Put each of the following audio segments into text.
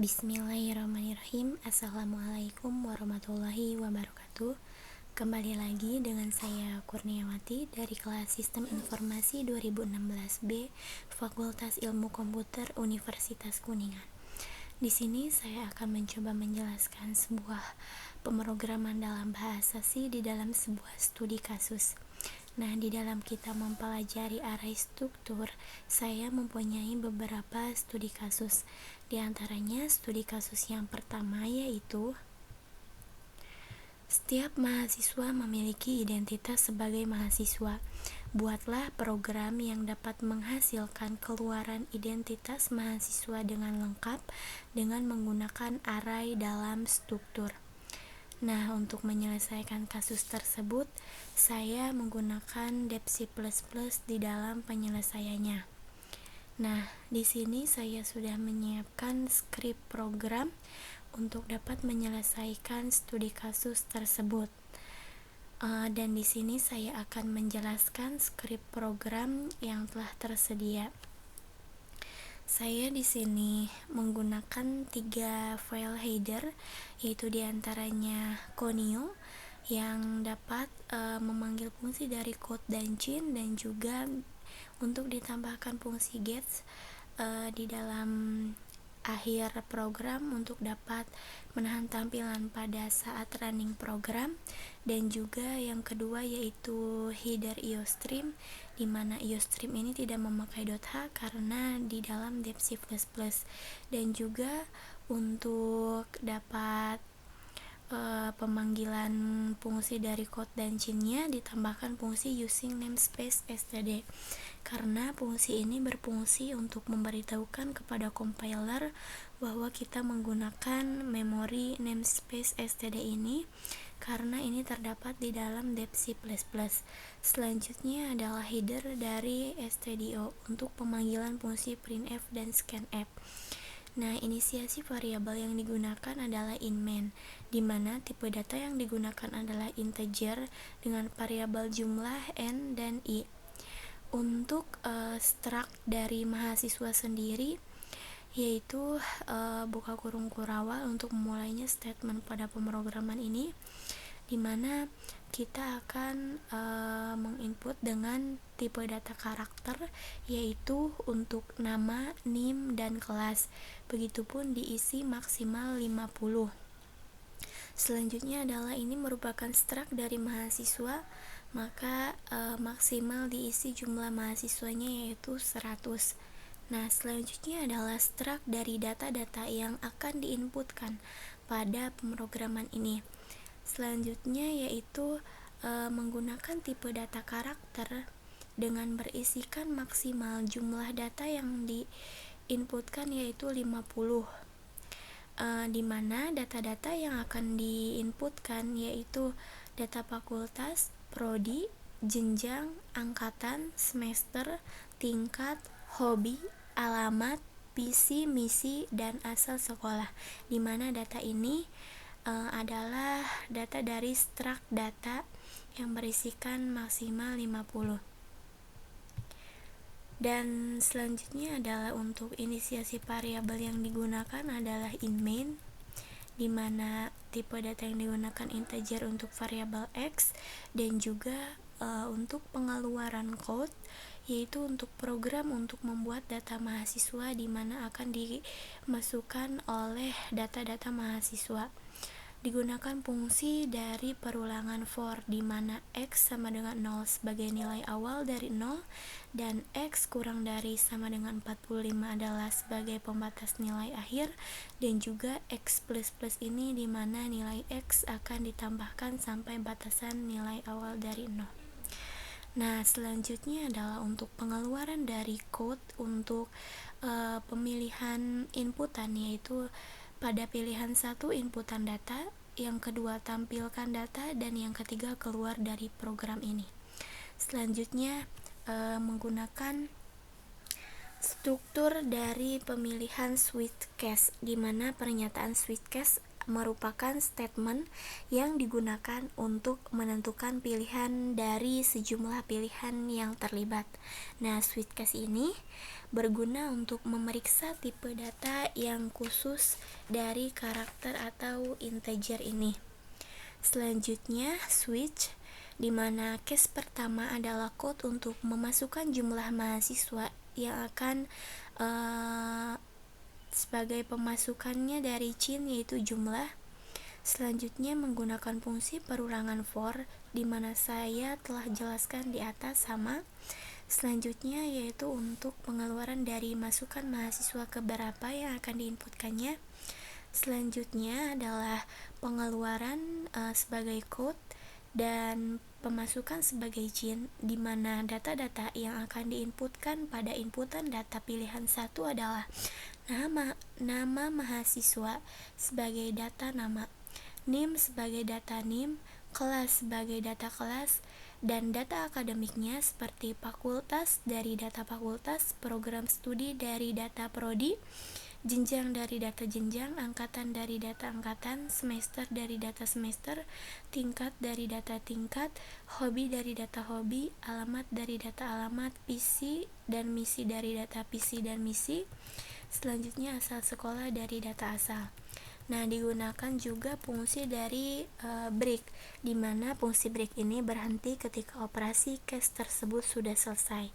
Bismillahirrahmanirrahim. Assalamualaikum warahmatullahi wabarakatuh. Kembali lagi dengan saya Kurniawati dari kelas Sistem Informasi 2016B Fakultas Ilmu Komputer Universitas Kuningan. Di sini saya akan mencoba menjelaskan sebuah pemrograman dalam bahasa C di dalam sebuah studi kasus. Nah, di dalam kita mempelajari array struktur, saya mempunyai beberapa studi kasus. Di antaranya, studi kasus yang pertama yaitu setiap mahasiswa memiliki identitas sebagai mahasiswa. Buatlah program yang dapat menghasilkan keluaran identitas mahasiswa dengan lengkap dengan menggunakan array dalam struktur. Nah, untuk menyelesaikan kasus tersebut, saya menggunakan DepC++ di dalam penyelesaiannya. Nah, di sini saya sudah menyiapkan skrip program untuk dapat menyelesaikan studi kasus tersebut. Dan di sini saya akan menjelaskan skrip program yang telah tersedia. Saya di sini menggunakan 3 file header, yaitu diantaranya Conio yang dapat memanggil fungsi dari code dancin, dan juga untuk ditambahkan fungsi gets di dalam akhir program untuk dapat menahan tampilan pada saat running program. Dan juga yang kedua yaitu header IOStream, di mana IOStream ini tidak memakai .h karena di dalam DepC++. Dan juga untuk dapat pemanggilan fungsi dari code dancin-nya ditambahkan fungsi using namespace std, karena fungsi ini berfungsi untuk memberitahukan kepada compiler bahwa kita menggunakan memori namespace std ini karena ini terdapat di dalam DepC++. Selanjutnya adalah header dari stdio untuk pemanggilan fungsi printf dan scanf. Nah, inisiasi variabel yang digunakan adalah in-main, di mana tipe data yang digunakan adalah integer dengan variabel jumlah n dan i. Untuk struct dari mahasiswa sendiri, yaitu buka kurung kurawal untuk memulainya statement pada pemrograman ini, di mana kita akan menginput dengan tipe data karakter, yaitu untuk nama, NIM, dan kelas. Begitupun diisi maksimal 50. Selanjutnya adalah ini merupakan struct dari mahasiswa, maka maksimal diisi jumlah mahasiswanya yaitu 100. Nah, selanjutnya adalah struct dari data-data yang akan diinputkan pada pemrograman ini. Selanjutnya yaitu menggunakan tipe data karakter dengan berisikan maksimal jumlah data yang diinputkan yaitu 50, di mana data-data yang akan diinputkan yaitu data fakultas, prodi, jenjang, angkatan, semester, tingkat, hobi, alamat, visi, misi, dan asal sekolah, di mana data ini adalah data dari struct data yang berisikan maksimal 50. Dan selanjutnya adalah untuk inisiasi variabel yang digunakan adalah in-main, di mana tipe data yang digunakan integer untuk variabel x, dan juga untuk pengeluaran code, yaitu untuk program untuk membuat data mahasiswa, di mana akan dimasukkan oleh data-data mahasiswa. Digunakan fungsi dari perulangan for, di mana x sama dengan 0 sebagai nilai awal dari 0 dan x kurang dari sama dengan 45 adalah sebagai pembatas nilai akhir, dan juga x++ ini di mana nilai x akan ditambahkan sampai batasan nilai awal dari 0. Nah, selanjutnya adalah untuk pengeluaran dari code untuk pemilihan inputan, yaitu pada pilihan 1 inputan data, yang kedua tampilkan data, dan yang ketiga keluar dari program ini. Selanjutnya menggunakan struktur dari pemilihan switch case, di mana pernyataan switch case merupakan statement yang digunakan untuk menentukan pilihan dari sejumlah pilihan yang terlibat. Nah, switch case ini berguna untuk memeriksa tipe data yang khusus dari karakter atau integer ini. Selanjutnya, switch, di mana case pertama adalah code untuk memasukkan jumlah mahasiswa yang akan sebagai pemasukannya dari Chin, yaitu jumlah. Selanjutnya menggunakan fungsi perulangan for, di mana saya telah jelaskan di atas sama. Selanjutnya yaitu untuk pengeluaran dari masukan mahasiswa ke berapa yang akan diinputkannya. Selanjutnya adalah pengeluaran sebagai code dan pemasukan sebagai Chin, di mana data-data yang akan diinputkan pada inputan data pilihan 1 adalah nama mahasiswa sebagai data nama, NIM sebagai data NIM, kelas sebagai data kelas, dan data akademiknya seperti fakultas dari data fakultas, program studi dari data prodi, jenjang dari data jenjang, angkatan dari data angkatan, semester dari data semester, tingkat dari data tingkat, hobi dari data hobi, alamat dari data alamat, PC dan misi dari data PC dan misi. Selanjutnya asal sekolah dari data asal. Nah, digunakan juga fungsi dari break, di mana fungsi break ini berhenti ketika operasi case tersebut sudah selesai.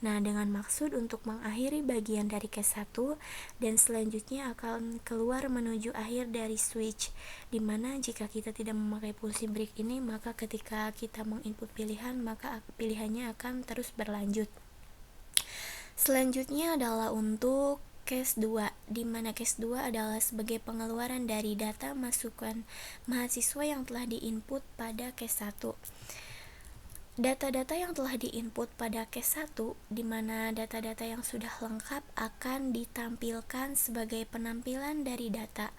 Nah, dengan maksud untuk mengakhiri bagian dari case 1 dan selanjutnya akan keluar menuju akhir dari switch, di mana jika kita tidak memakai fungsi break ini, maka ketika kita menginput pilihan, maka pilihannya akan terus berlanjut. Selanjutnya adalah untuk case 2, di mana case 2 adalah sebagai pengeluaran dari data masukan mahasiswa yang telah diinput pada case 1. Data-data yang telah diinput pada case 1, di mana data-data yang sudah lengkap akan ditampilkan sebagai penampilan dari data.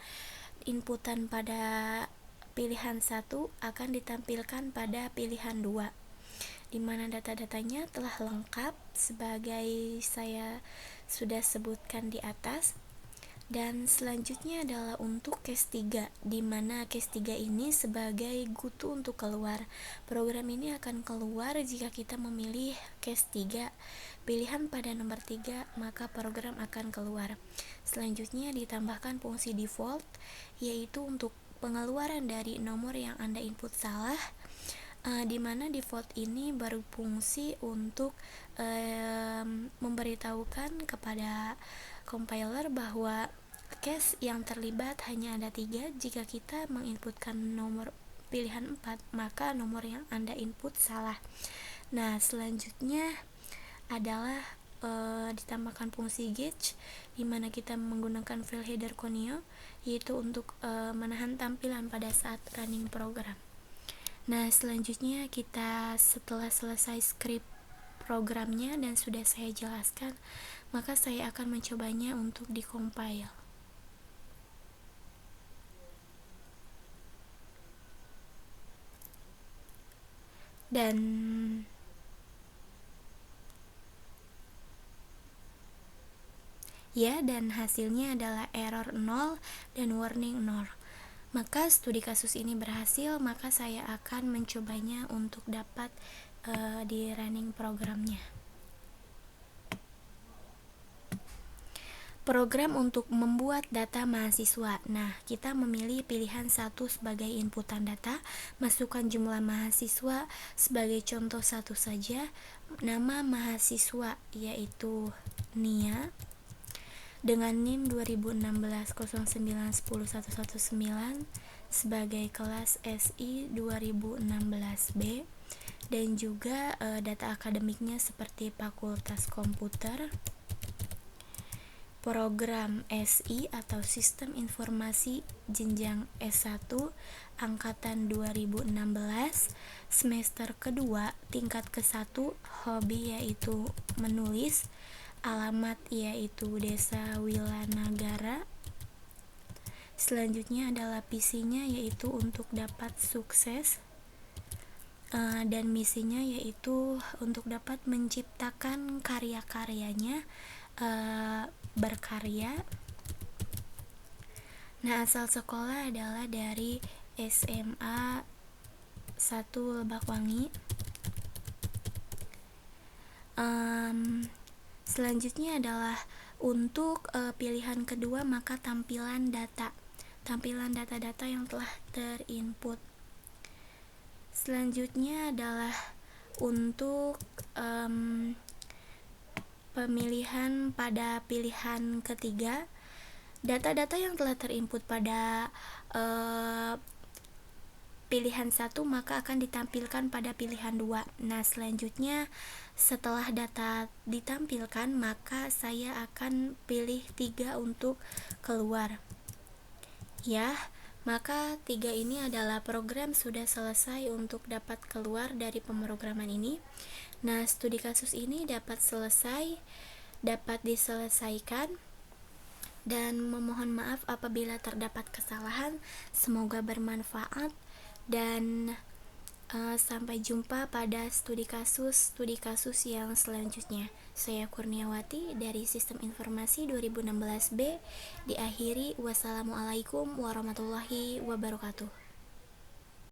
Inputan pada pilihan 1 akan ditampilkan pada pilihan 2, di mana data-datanya telah lengkap sebagai saya sudah sebutkan di atas. Dan selanjutnya adalah untuk case 3, di mana case 3 ini sebagai GoTo untuk keluar. Program ini akan keluar jika kita memilih case 3 pilihan pada nomor 3, maka program akan keluar. Selanjutnya ditambahkan fungsi default, yaitu untuk pengeluaran dari nomor yang Anda input salah, di mana default ini berfungsi untuk memberitahukan kepada compiler bahwa case yang terlibat hanya ada 3. Jika kita menginputkan nomor pilihan 4, maka nomor yang Anda input salah. Nah, selanjutnya adalah ditambahkan fungsi gauge, di mana kita menggunakan file header Conio, yaitu untuk menahan tampilan pada saat running program. Nah, selanjutnya kita setelah selesai script programnya dan sudah saya jelaskan, maka saya akan mencobanya untuk dikompil. Dan hasilnya adalah error 0 dan warning 0. Maka studi kasus ini berhasil, maka saya akan mencobanya untuk dapat di running programnya. Program untuk membuat data mahasiswa. Nah, kita memilih pilihan 1 sebagai inputan data, masukkan jumlah mahasiswa sebagai contoh 1 saja, nama mahasiswa yaitu Nia dengan NIM 2016-09-10-119 sebagai kelas SI 2016B, dan juga data akademiknya seperti Fakultas Komputer, program SI atau Sistem Informasi jenjang S1 angkatan 2016, semester kedua tingkat ke-1, hobi yaitu menulis, alamat yaitu Desa Wilanagara. Selanjutnya adalah PC-nya yaitu untuk dapat sukses, dan misinya yaitu untuk dapat menciptakan karya-karyanya, berkarya. Nah, asal sekolah adalah dari SMA 1 Lebakwangi. Selanjutnya adalah untuk pilihan kedua, maka tampilan data-data yang telah terinput. Selanjutnya adalah untuk pemilihan pada pilihan ketiga, data-data yang telah terinput pada pilihan 1 maka akan ditampilkan pada pilihan 2. Nah, selanjutnya setelah data ditampilkan, maka saya akan pilih 3 untuk keluar. Ya, maka 3 ini adalah program sudah selesai untuk dapat keluar dari pemrograman ini. Nah, studi kasus ini dapat diselesaikan, dan memohon maaf apabila terdapat kesalahan. Semoga bermanfaat, dan sampai jumpa pada studi kasus yang selanjutnya. Saya Kurniawati dari Sistem Informasi 2016B. Diakhiri, wassalamualaikum warahmatullahi wabarakatuh.